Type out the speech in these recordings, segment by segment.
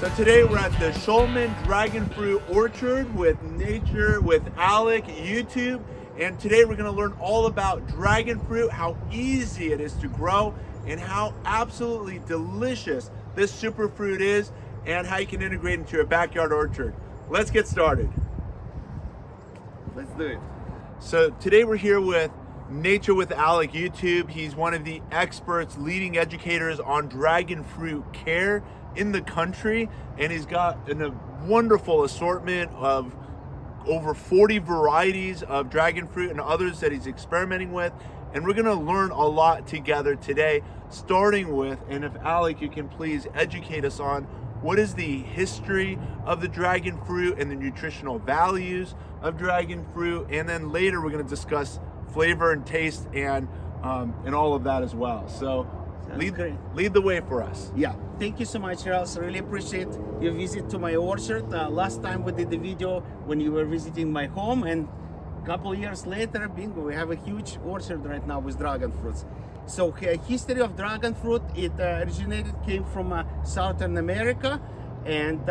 So today we're at the Shulman Dragon Fruit Orchard with Alik, YouTube. And today we're gonna learn all about dragon fruit, how easy it is to grow, and how absolutely delicious this superfruit is, and how you can integrate into your backyard orchard. Let's get started. Let's do it. So today we're here with Nature with Alik YouTube. He's one of the experts, leading educators on dragon fruit care in the country, and he's got a wonderful assortment of over 40 varieties of dragon fruit and others that he's experimenting with. And we're gonna learn a lot together today, starting with, and if Alik, you can please educate us on what is the history of the dragon fruit and the nutritional values of dragon fruit, and then later we're gonna discuss flavor and taste and all of that as well. So lead the way for us. Yeah, thank you so much, Eyal. Really appreciate your visit to my orchard. Last time we did the video when you were visiting my home, and a couple years later, bingo, we have a huge orchard right now with dragon fruits. So history of dragon fruit, it came from Southern America, and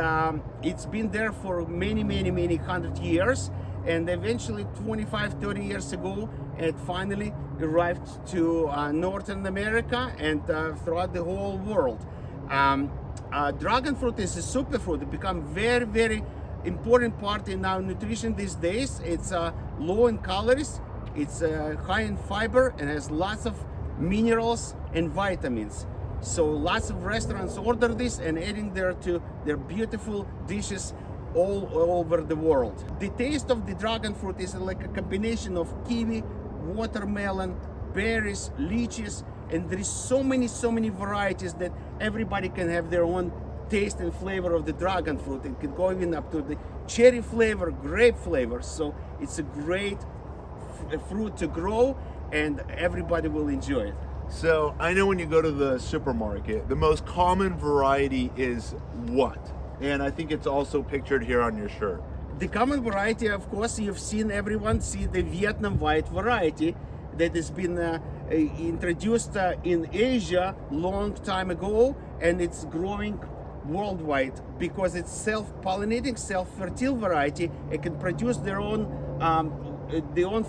it's been there for many hundred years. And eventually 25-30 years ago, it finally arrived to Northern America and throughout the whole world. Dragon fruit is a superfood. It become very important part in our nutrition these days. It's low in calories, it's high in fiber, and has lots of minerals and vitamins. So lots of restaurants order this and adding there to their beautiful dishes all over the world. The taste of the dragon fruit is like a combination of kiwi, watermelon, berries, lychees, and there is so many varieties that everybody can have their own taste and flavor of the dragon fruit. It could go even up to the cherry flavor, grape flavor. So it's a great fruit to grow, and everybody will enjoy it. So I know when you go to the supermarket, the most common variety is what? And I think it's also pictured here on your shirt. The common variety, of course, you've seen everyone see the Vietnam white variety that has been introduced in Asia long time ago, and it's growing worldwide because it's self-pollinating, self-fertile variety. It can produce their own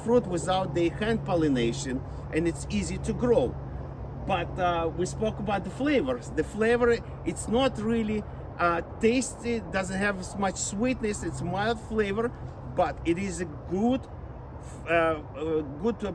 fruit without the hand pollination, and it's easy to grow. But we spoke about the flavors. The flavor, it's not really tasty, doesn't have as much sweetness, it's mild flavor, but it is a good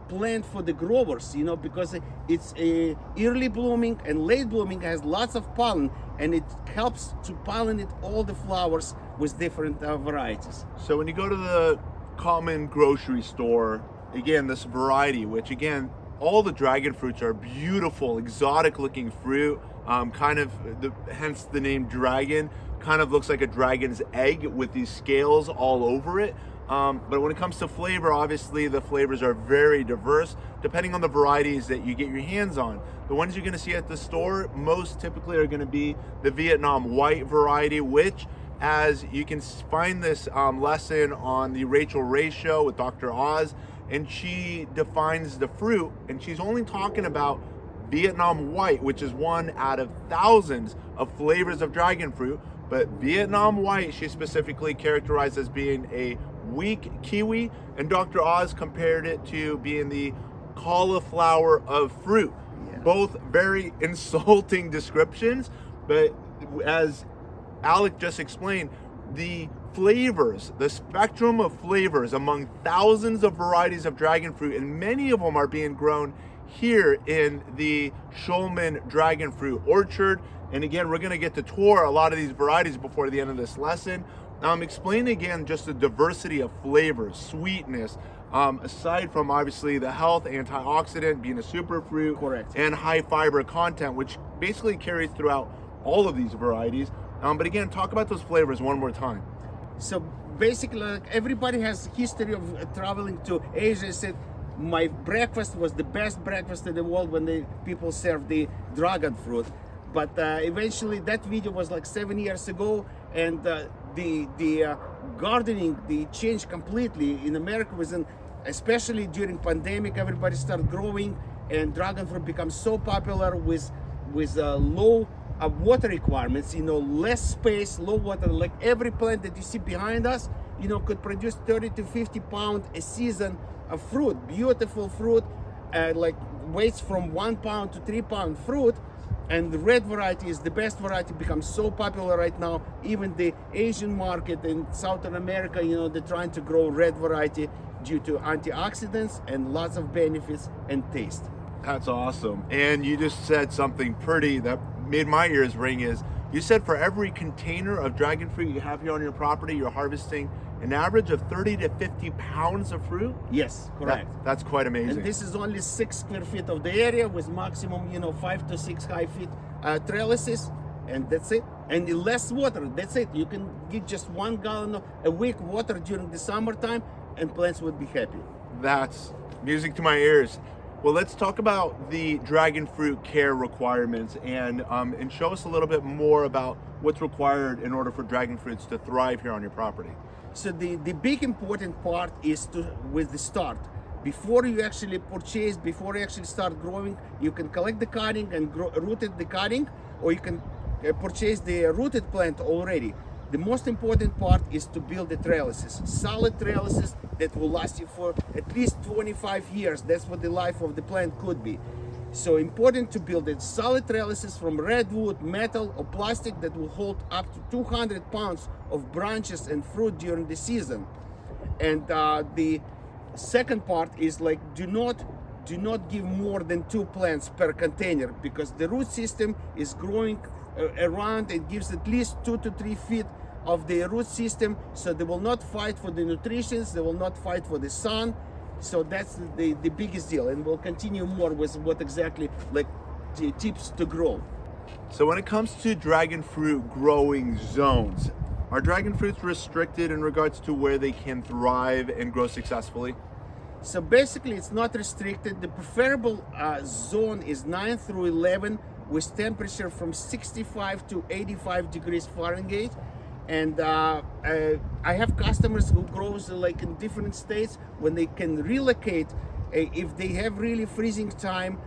plant for the growers, you know, because it's a early blooming and late blooming, has lots of pollen, and it helps to pollinate all the flowers with different varieties. So when you go to the common grocery store, again, this variety, which again, all the dragon fruits are beautiful, exotic looking fruit. Hence the name dragon, kind of looks like a dragon's egg with these scales all over it. But when it comes to flavor, obviously the flavors are very diverse depending on the varieties that you get your hands on. The ones you're gonna see at the store most typically are gonna be the Vietnam white variety, which, as you can find this lesson on the Rachel Ray show with Dr. Oz, and she defines the fruit, and she's only talking about Vietnam white, which is one out of thousands of flavors of dragon fruit. But Vietnam white, she specifically characterized as being a weak kiwi, and Dr. Oz compared it to being the cauliflower of fruit. Yeah. Both very insulting descriptions, but as Alik just explained, the flavors, the spectrum of flavors among thousands of varieties of dragon fruit, and many of them are being grown here in the Shulman Dragon Fruit Orchard. And again, we're gonna get to tour a lot of these varieties before the end of this lesson. Explain again just the diversity of flavors, sweetness, aside from obviously the health, antioxidant, being a superfruit. Correct. And high fiber content, which basically carries throughout all of these varieties. But again, talk about those flavors one more time. So basically, like, everybody has history of traveling to Asia. Said my breakfast was the best breakfast in the world when the people served the dragon fruit. But eventually, that video was like 7 years ago, and the gardening, the changed completely in America. Especially during pandemic, everybody started growing, and dragon fruit becomes so popular with low water requirements, less space, low water. Like every plant that you see behind us, could produce 30 to 50 pounds a season of fruit, beautiful fruit, like weighs from 1 pound to 3 pound fruit. And the red variety is the best variety, becomes so popular right now. Even the Asian market in Southern America, they're trying to grow red variety due to antioxidants and lots of benefits and taste. That's awesome. And you just said something pretty that made my ears ring. Is you said for every container of dragon fruit you have here on your property, you're harvesting an average of 30 to 50 pounds of fruit? Yes, correct. That's quite amazing. And this is only 6 square feet of the area with maximum, 5 to 6 high feet trellises, and that's it. And less water, that's it. You can get just 1 gallon a week water during the summertime, and plants would be happy. That's music to my ears. Well, let's talk about the dragon fruit care requirements and show us a little bit more about what's required in order for dragon fruits to thrive here on your property. So the big important part is with the start. Before you actually purchase, before you actually start growing, you can collect the cutting and rooted the cutting, or you can purchase the rooted plant already. The most important part is to build the trellises, solid trellises that will last you for at least 25 years. That's what the life of the plant could be. So important to build it solid trellises from redwood, metal, or plastic that will hold up to 200 pounds of branches and fruit during the season. And the second part is like do not give more than 2 plants per container, because the root system is growing around. It gives at least 2 to 3 feet of the root system, so they will not fight for the nutrition, they will not fight for the sun. So that's the biggest deal, and we'll continue more with what exactly like the tips to grow. So when it comes to dragon fruit growing zones, are dragon fruits restricted in regards to where they can thrive and grow successfully? So basically it's not restricted. The preferable zone is 9 through 11 with temperature from 65 to 85 degrees Fahrenheit. And I have customers who grows like in different states when they can relocate. If they have really freezing time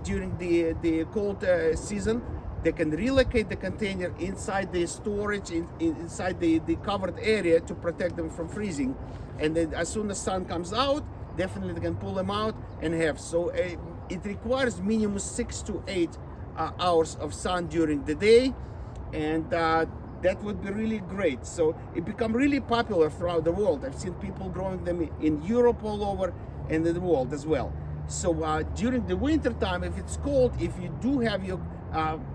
during the cold season, they can relocate the container inside the storage, inside the covered area to protect them from freezing. And then as soon as sun comes out, definitely they can pull them out and have. So it requires minimum 6 to 8 hours of sun during the day, and that would be really great. So it become really popular throughout the world. I've seen people growing them in Europe all over and in the world as well. So during the winter time, if it's cold, if you do have your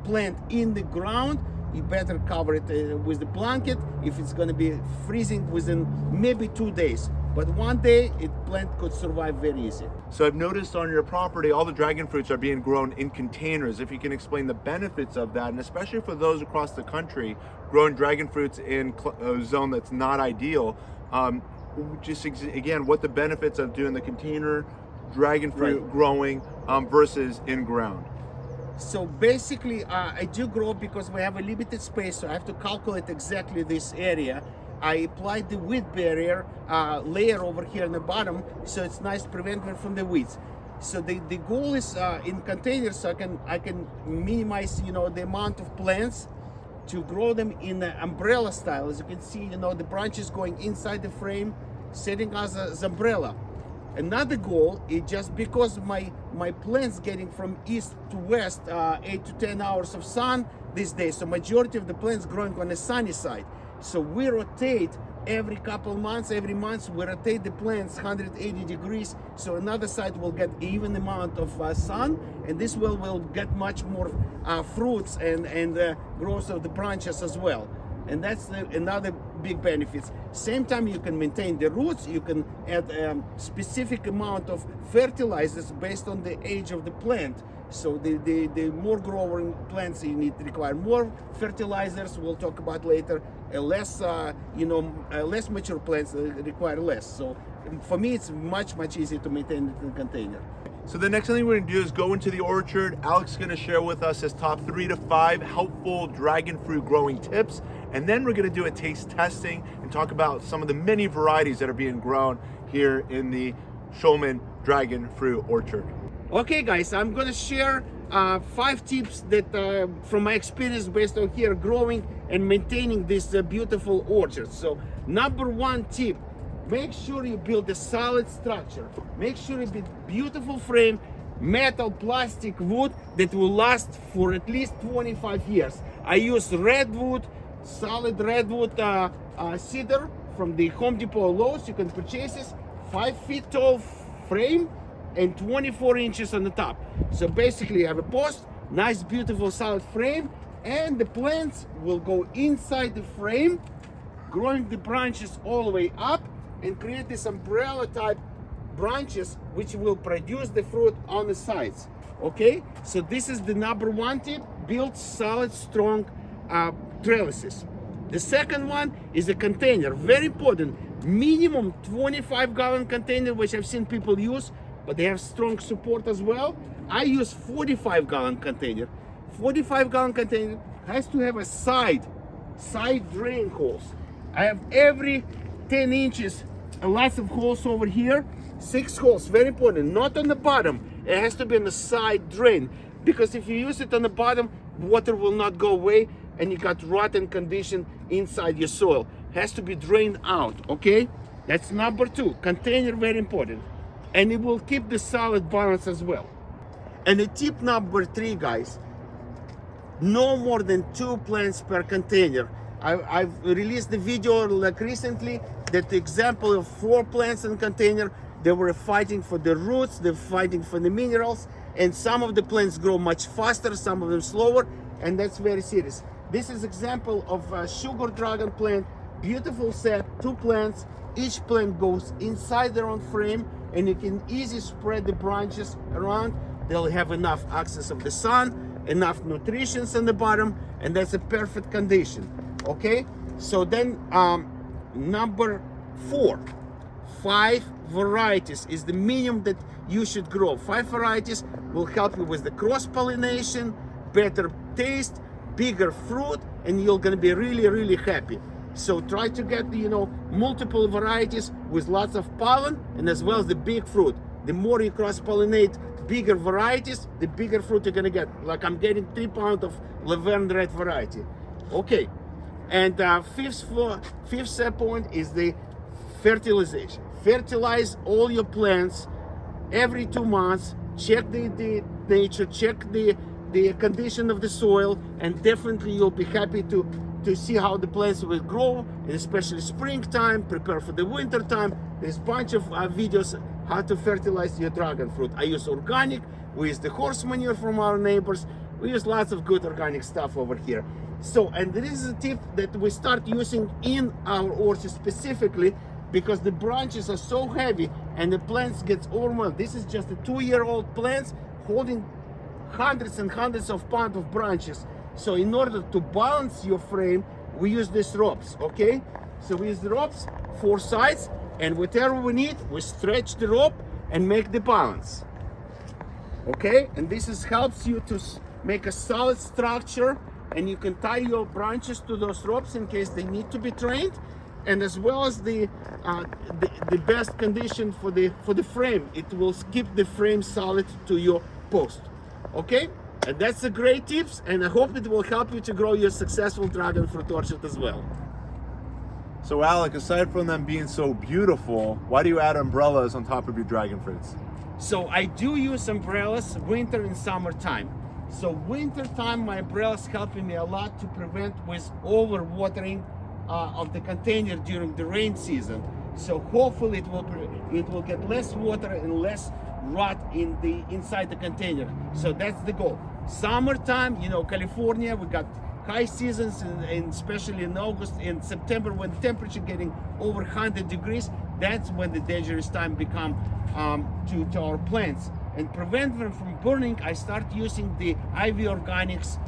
plant in the ground, you better cover it with the blanket if it's going to be freezing within maybe 2 days. But 1 day, plant could survive very easy. So I've noticed on your property, all the dragon fruits are being grown in containers. If you can explain the benefits of that, and especially for those across the country growing dragon fruits in a zone that's not ideal, again, what the benefits of doing the container dragon fruit growing versus in ground. So basically, I do grow because we have a limited space, so I have to calculate exactly this area. I applied the weed barrier layer over here on the bottom, so it's nice prevent from the weeds. So the goal is in containers, so I can minimize the amount of plants to grow them in an umbrella style. As you can see, the branches going inside the frame, setting as an umbrella. Another goal is just because my plants getting from east to west 8 to 10 hours of sun these days, so majority of the plants growing on the sunny side. So we rotate every couple months, every month we rotate the plants 180 degrees, so another side will get even amount of sun, and this will get much more fruits and growth of the branches as well. And that's another big benefits. Same time you can maintain the roots, you can add specific amount of fertilizers based on the age of the plant. So the more growing plants you need to require more fertilizers, we'll talk about later. Less less mature plants require less. So for me it's much easier to maintain it in a container. So the next thing we're gonna do is go into the orchard. Alik's gonna share with us his top 3 to 5 helpful dragon fruit growing tips. And then we're gonna do a taste testing and talk about some of the many varieties that are being grown here in the Shulman dragon fruit orchard. Okay guys, I'm gonna share 5 tips that from my experience based on here growing and maintaining this beautiful orchard. So number 1 tip, make sure you build a solid structure. Make sure you build beautiful frame, metal, plastic, wood that will last for at least 25 years. I use redwood, solid redwood cedar from the Home Depot or Lowe's. You can purchase this 5 feet tall frame and 24 inches on the top. So basically you have a post, nice beautiful solid frame, and the plants will go inside the frame, growing the branches all the way up and create this umbrella type branches which will produce the fruit on the sides. Okay, so this is the number 1 tip, build solid strong trellises. The second one is a container, very important, minimum 25-gallon container, which I've seen people use, but they have strong support as well. I use 45-gallon container. 45-gallon container has to have a side drain holes. I have every 10 inches lots of holes over here, 6 holes, very important, not on the bottom. It has to be on the side drain, because if you use it on the bottom, water will not go away and you got rotten condition inside your soil. Has to be drained out, okay? That's number 2, container, very important. And it will keep the solid balance as well. And the tip number 3, guys, no more than 2 plants per container. I've released the video like recently that the example of 4 plants in container, they were fighting for the roots, they're fighting for the minerals, and some of the plants grow much faster, some of them slower, and that's very serious. This is example of a sugar dragon plant, beautiful set, 2 plants, each plant goes inside their own frame, and you can easily spread the branches around. They'll have enough access of the sun, enough nutrition on the bottom, and that's a perfect condition. Okay, so then number 4, 5 varieties is the minimum that you should grow. 5 varieties will help you with the cross-pollination, better taste, bigger fruit, and you're gonna be really happy. So try to get, multiple varieties with lots of pollen and as well as the big fruit. The more you cross-pollinate bigger varieties, the bigger fruit you're gonna get. Like I'm getting 3 pounds of Laverne Red variety. Okay, and fifth point is the fertilization. Fertilize all your plants every 2 months. Check the nature, check the condition of the soil, and definitely you'll be happy to see how the plants will grow, and especially springtime, prepare for the winter time. There's a bunch of videos how to fertilize your dragon fruit. I use organic, we use the horse manure from our neighbors, we use lots of good organic stuff over here. So, and this is a tip that we start using in our orchard specifically because the branches are so heavy and the plants get overwhelmed. This is just a 2-year-old plants holding hundreds and hundreds of pounds of branches. So in order to balance your frame, we use these ropes, okay? So we use the ropes, 4 sides, and whatever we need, we stretch the rope and make the balance. Okay, and this helps you to make a solid structure, and you can tie your branches to those ropes in case they need to be trained, and as well as the best condition for the frame. It will keep the frame solid to your post. Okay, and that's a great tips, and I hope it will help you to grow your successful dragon fruit orchard as well. So Alik, aside from them being so beautiful, why do you add umbrellas on top of your dragon fruits? So I do use umbrellas winter and summertime. So winter time, my umbrellas helping me a lot to prevent with overwatering of the container during the rain season. So hopefully it will get less water and less rot inside the container. So that's the goal. Summertime, California, we got high seasons, and especially in August and September when the temperature getting over 100 degrees. That's when the dangerous time become to our plants. And prevent them from burning, I start using the IV Organics,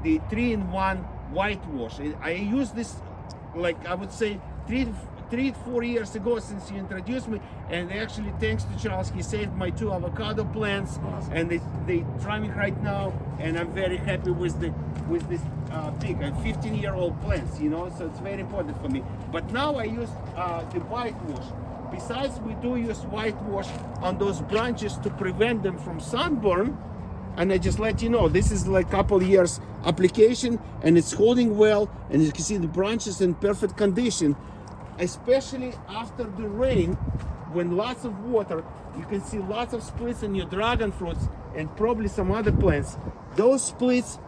the 3-in-1 whitewash. I use this, like I would say, 3 to 4 years ago since you introduced me, and actually thanks to Charles, he saved my 2 avocado plants. Awesome. And they thriving right now, and I'm very happy with this big 15-year-old plants, so it's very important for me. But now I use the whitewash. Besides, we do use whitewash on those branches to prevent them from sunburn. and I just let you know, this is like couple years application, and it's holding well, and you can see the branches in perfect condition, especially after the rain, when lots of water, you can see lots of splits in your dragon fruits and probably some other plants. Those splits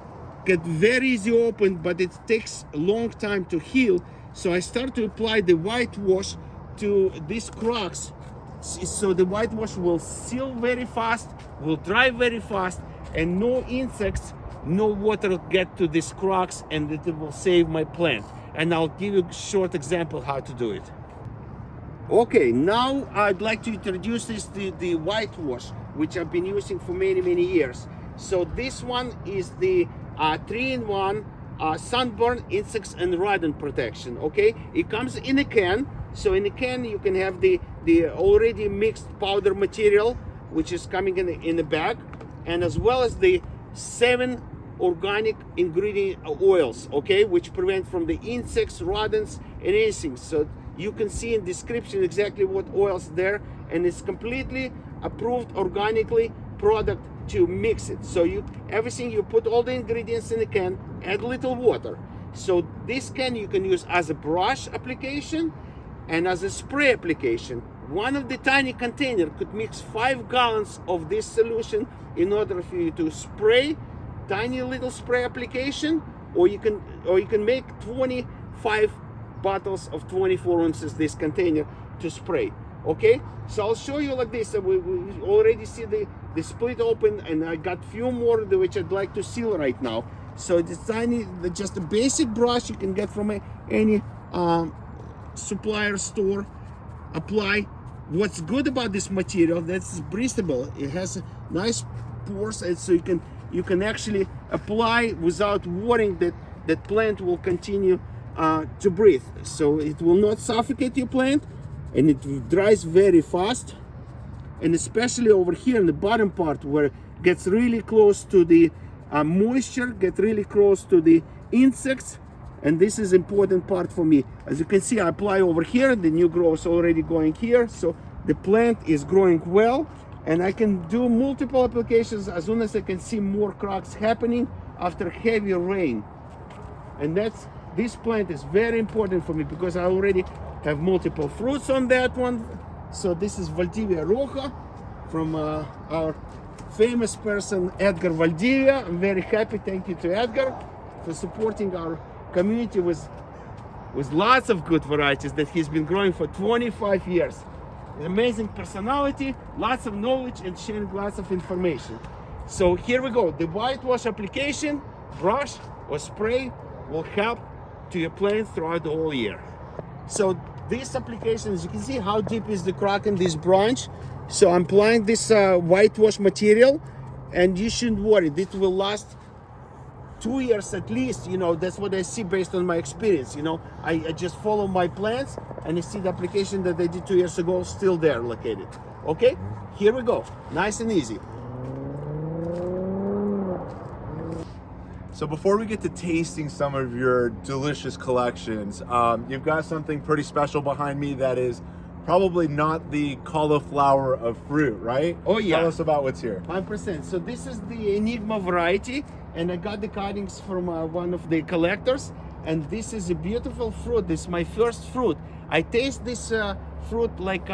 get very easy open, but it takes a long time to heal. So I start to apply the whitewash to these cracks, so the whitewash will seal very fast, will dry very fast, and no insects, no water get to these cracks, and it will save my plant. And I'll give you a short example how to do it. Okay, now I'd like to introduce the whitewash, which I've been using for many years. So this one is the 3-in-1 Sunburn insects and rodent protection. Okay, it comes in a can. So in a can you can have the already mixed powder material, which is coming in the bag, and as well as the 7 organic ingredient oils, okay, which prevent from the insects, rodents, and anything. So you can see in description exactly what oils there, and it's completely approved organically product to mix it. So everything you put all the ingredients in a can, add little water. So this can you can use as a brush application and as a spray application. One of the tiny container could mix 5 gallons of this solution in order for you to spray tiny little spray application, or you can make 25 bottles of 24 ounces this container to spray. Okay, so I'll show you like this. We already see the split open, and I got few more which I'd like to seal right now. So it's tiny, just a basic brush you can get from any supplier store. Apply. What's good about this material, that's breathable. It has nice pores, and so you can actually apply without worrying that plant will continue to breathe. So it will not suffocate your plant, and it dries very fast. And especially over here in the bottom part where it gets really close to the moisture, get really close to the insects. And this is important part for me. As you can see, I apply over here, the new growth is already going here. So the plant is growing well, and I can do multiple applications as soon as I can see more cracks happening after heavy rain. And this plant is very important for me because I already have multiple fruits on that one. So this is Valdivia Roja from our famous person, Edgar Valdivia. I'm very happy, thank you to Edgar for supporting our community with lots of good varieties that he's been growing for 25 years. An amazing personality, lots of knowledge, and sharing lots of information. So here we go. The whitewash application, brush or spray will help to your plant throughout the whole year. So this application, as you can see how deep is the crack in this branch. So I'm applying this whitewash material, and you shouldn't worry, it will last 2 years at least. You know, that's what I see based on my experience. You know, I just follow my plants, and you see the application that I did 2 years ago still there located. Okay, here we go, nice and easy. So before we get to tasting some of your delicious collections, you've got something pretty special behind me that is probably not the cauliflower of fruit, right? Oh yeah. Tell us about what's here. 100%. So this is the Enigma variety, and I got the cuttings from one of the collectors, and this is a beautiful fruit. This is my first fruit. I tasted this fruit like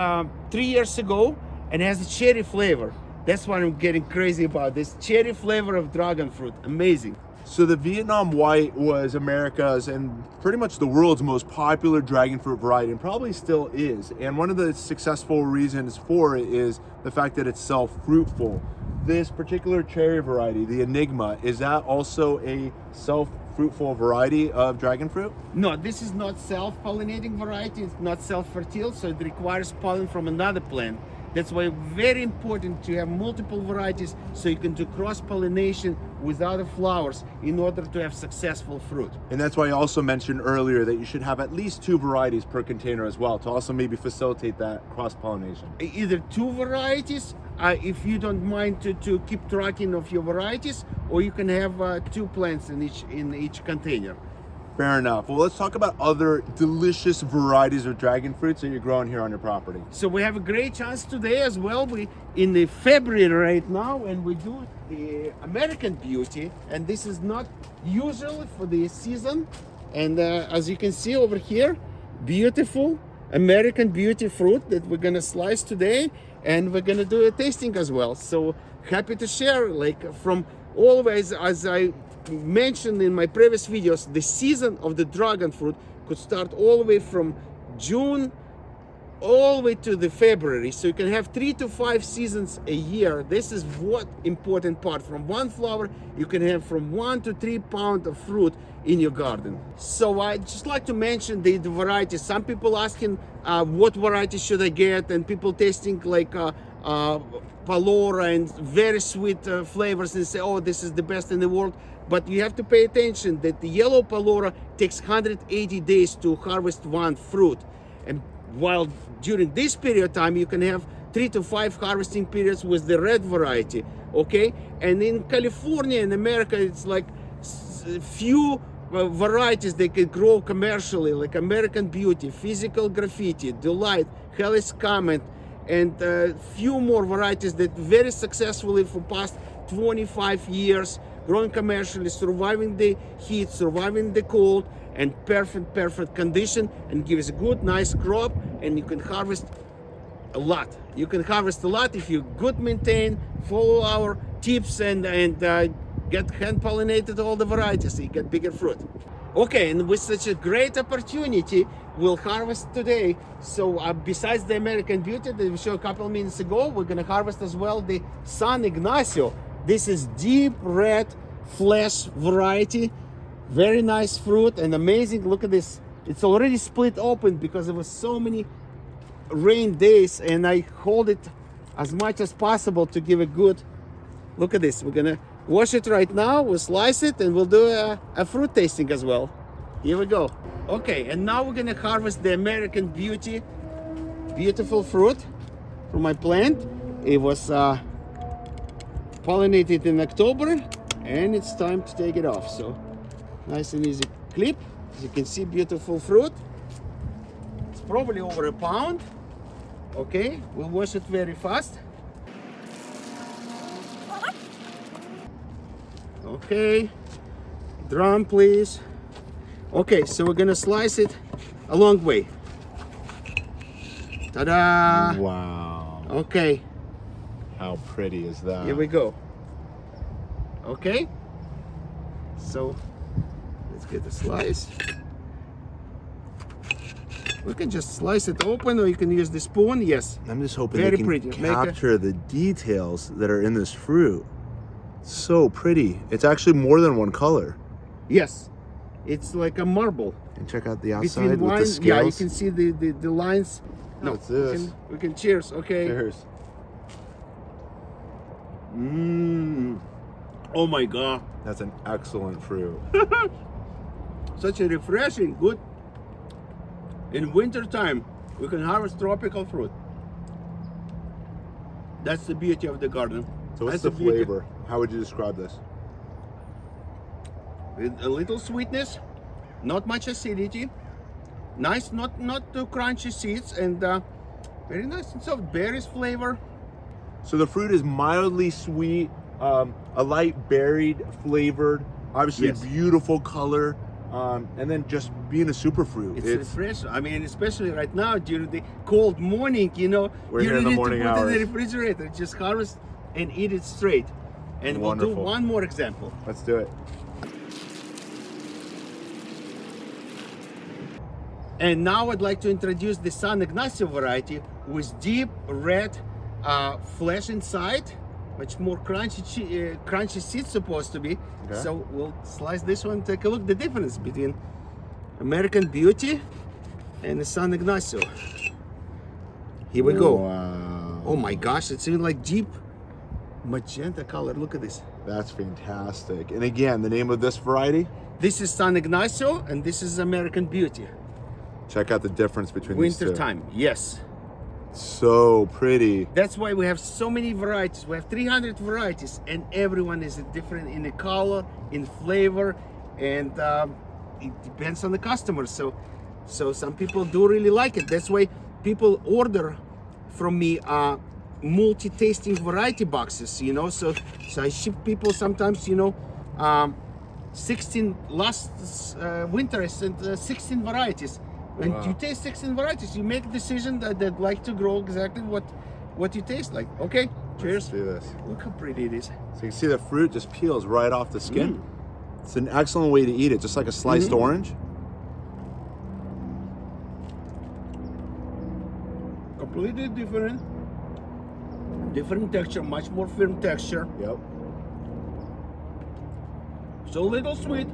3 years ago, and it has a cherry flavor. That's what I'm getting crazy about, this cherry flavor of dragon fruit. Amazing. So the Vietnam White was America's and pretty much the world's most popular dragon fruit variety, and probably still is. And one of the successful reasons for it is the fact that it's self-fruitful. This particular cherry variety, the Enigma, is that also a self-fruitful variety of dragon fruit? No, this is not self-pollinating variety. It's not self-fertile, so it requires pollen from another plant. That's why very important to have multiple varieties so you can do cross-pollination with other flowers in order to have successful fruit. And that's why I also mentioned earlier that you should have at least 2 varieties per container as well, to also maybe facilitate that cross-pollination. Either 2 varieties, if you don't mind to keep tracking of your varieties, or you can have 2 plants in each container. Fair enough. Well, let's talk about other delicious varieties of dragon fruits that you're growing here on your property. So we have a great chance today as well. We in the February right now, and we do the American Beauty, and this is not usual for the season. And as you can see over here, beautiful American Beauty fruit that we're gonna slice today, and we're gonna do a tasting as well. So happy to share, like from always, as I mentioned in my previous videos, the season of the dragon fruit could start all the way from June all the way to the February. So you can have 3 to 5 seasons a year. This is what important part. From one flower, you can have from 1 to 3 pounds of fruit in your garden. So I just like to mention the varieties. Some people asking what variety should I get, and people tasting like Palora and very sweet flavors and say, oh, this is the best in the world. But you have to pay attention that the yellow Palora takes 180 days to harvest one fruit. And while during this period of time, you can have 3 to 5 harvesting periods with the red variety, okay? And in California, in America, it's like few varieties they can grow commercially, like American Beauty, Physical Graffiti, Delight, Hellish Comment, and few more varieties that very successfully for past 25 years growing commercially, surviving the heat, surviving the cold, and perfect condition, and gives a good nice crop, and you can harvest a lot. You can harvest a lot if you good maintain, follow our tips, and get hand pollinated all the varieties, so you get bigger fruit. Okay, and with such a great opportunity, we'll harvest today. So besides the American Beauty that we showed a couple of minutes ago, we're gonna harvest as well the San Ignacio. This is deep red flesh variety, very nice fruit and amazing. Look at this, it's already split open because there was so many rain days, and I hold it as much as possible to give a good look at this. We're gonna wash it right now, we'll slice it, and we'll do a fruit tasting as well. Here we go. Okay, and now we're gonna harvest the American Beauty, beautiful fruit from my plant. It was pollinated in October, and it's time to take it off. So nice and easy clip. As you can see, beautiful fruit. It's probably over a pound. Okay, we'll wash it very fast. Okay, drum please. Okay, so we're gonna slice it a long way. Ta-da! Wow. Okay, How pretty is that? here we go. Okay, so let's get the slice. We can just slice it open, or you can use the spoon. Yes, I'm just hoping very they can pretty. Make a- capture the details that are in this fruit. So pretty. It's actually more than one color. yes, it's like a marble. And check out the outside Between with wine, the scales. yeah, you can see the lines. No, What's this? we can cheers. Okay. Cheers. Oh my God, That's an excellent fruit. such a refreshing, good. In winter time, we can harvest tropical fruit. That's the beauty of the garden. So what's That's the beauty. flavor? How would you describe this? With a little sweetness, not much acidity, nice, not too crunchy seeds, and very nice and soft berries flavor. So the fruit is mildly sweet, a light berried flavored, obviously Yes. beautiful color, and then just being a super fruit. It's refreshing. I mean, especially right now during the cold morning, you know, We're you here in don't the need to morning put it in hours. the refrigerator. Just harvest and eat it straight. And we'll do Wonderful. one more example. Let's do it. And now I'd like to introduce the San Ignacio variety with deep red flesh inside, much more crunchy seeds supposed to be. Okay. So we'll slice this one, take a look the difference between American Beauty and the San Ignacio. Here we go. Wow. Oh my gosh, it's even like deep magenta color. Look at this. That's fantastic. And again, the name of this variety? This is San Ignacio and this is American Beauty. Check out the difference between Winter these two. time, yes. So pretty. That's why we have so many varieties. We have 300 varieties, and everyone is different in the color, in flavor, and it depends on the customers. So some people do really like it. That's why people order from me multi-tasting variety boxes, you know. So I ship people sometimes, you know, 16 last winter I sent 16 varieties. When you taste 16 varieties, you make a decision that like to grow exactly what you taste like. Okay, cheers. Let's do this. Look how pretty it is. So you can see the fruit just peels right off the skin. It's an excellent way to eat it, just like a sliced orange. Completely different texture, much more firm texture. Yep. So a little sweet.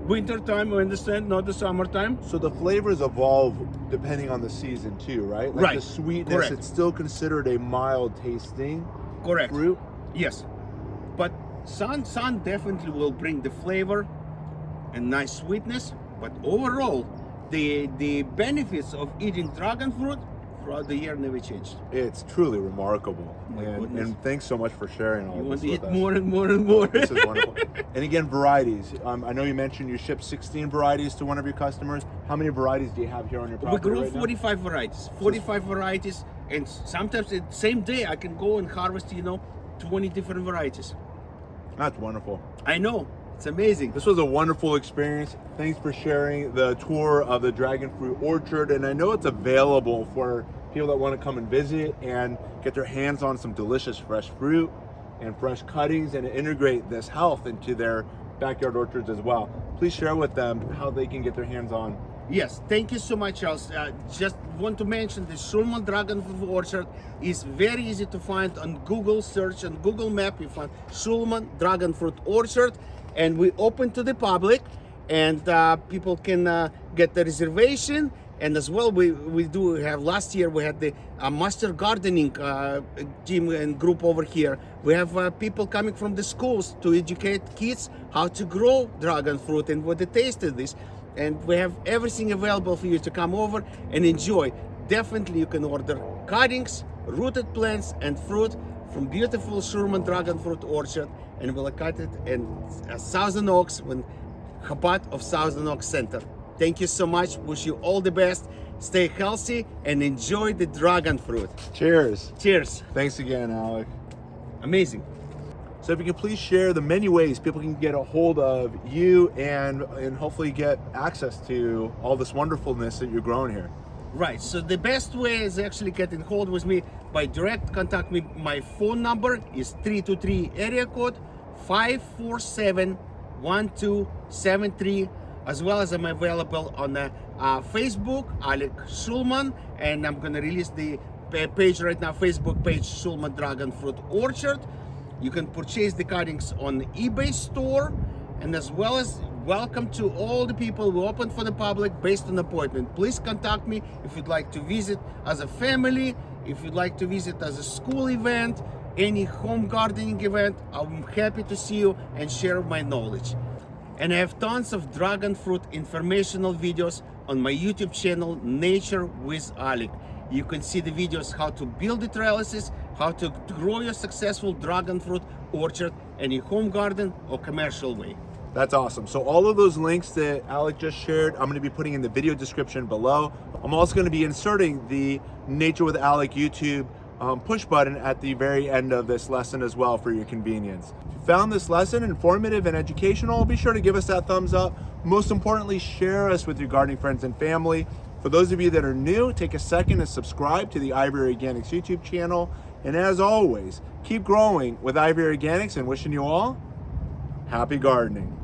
Winter time, I understand, not the summertime. So the flavors evolve depending on the season too, right? Like Right. the sweetness, Correct. it's still considered a mild tasting Correct. fruit. Yes, but sun definitely will bring the flavor and nice sweetness. But overall, the benefits of eating dragon fruit throughout the year never changed. It's truly remarkable. My goodness. And thanks so much for sharing all You this want to with eat us. more and more and more. This is wonderful. And again, varieties. I know you mentioned you ship 16 varieties to one of your customers. How many varieties do you have here on your We property grow right now? 45 varieties. 45 varieties, and sometimes the same day I can go and harvest, you know, 20 different varieties. That's wonderful. I know, it's amazing. This was a wonderful experience. Thanks for sharing the tour of the dragon fruit orchard. And I know it's available for people that want to come and visit and get their hands on some delicious fresh fruit and fresh cuttings and integrate this health into their backyard orchards as well. Please share with them how they can get their hands on. Yes, thank you so much, Charles. Just want to mention the Shulman Dragon Fruit Orchard is very easy to find on Google search, on Google Map. You find Shulman Dragon Fruit Orchard, and we open to the public, and people can get the reservation. And as well, we do have, last year we had the master gardening team and group over here. We have people coming from the schools to educate kids how to grow dragon fruit and what the taste of this. And we have everything available for you to come over and enjoy. Definitely you can order cuttings, rooted plants and fruit from beautiful Shulman Dragon Fruit Orchard, and we'll cut it in Thousand Oaks, when Chabad of Thousand Oaks Center. Thank you so much. Wish you all the best. Stay healthy and enjoy the dragon fruit. Cheers. Cheers. Thanks again, Alik. Amazing. So if you can please share the many ways people can get a hold of you and hopefully get access to all this wonderfulness that you're growing here. Right. So the best way is actually getting hold with me by direct contact me. My phone number is 323 area code 547-1273. As well as I'm available on Facebook, Alik Shulman, and I'm gonna release the page right now, Facebook page, Shulman Dragon Fruit Orchard. You can purchase the cuttings on eBay store, and as well as welcome to all the people who open for the public based on appointment. Please contact me if you'd like to visit as a family, if you'd like to visit as a school event, any home gardening event. I'm happy to see you and share my knowledge. And I have tons of dragon fruit informational videos on my YouTube channel, Nature with Alik. You can see the videos how to build the trellises, how to grow your successful dragon fruit orchard in your home garden or commercial way. That's awesome. So all of those links that Alik just shared, I'm going to be putting in the video description below. I'm also going to be inserting the Nature with Alik YouTube push button at the very end of this lesson as well for your convenience. If you found this lesson informative and educational, be sure to give us that thumbs up. Most importantly, share us with your gardening friends and family. For those of you that are new, take a second to subscribe to the Ivory Organics YouTube channel. And as always, keep growing with Ivory Organics, and wishing you all happy gardening.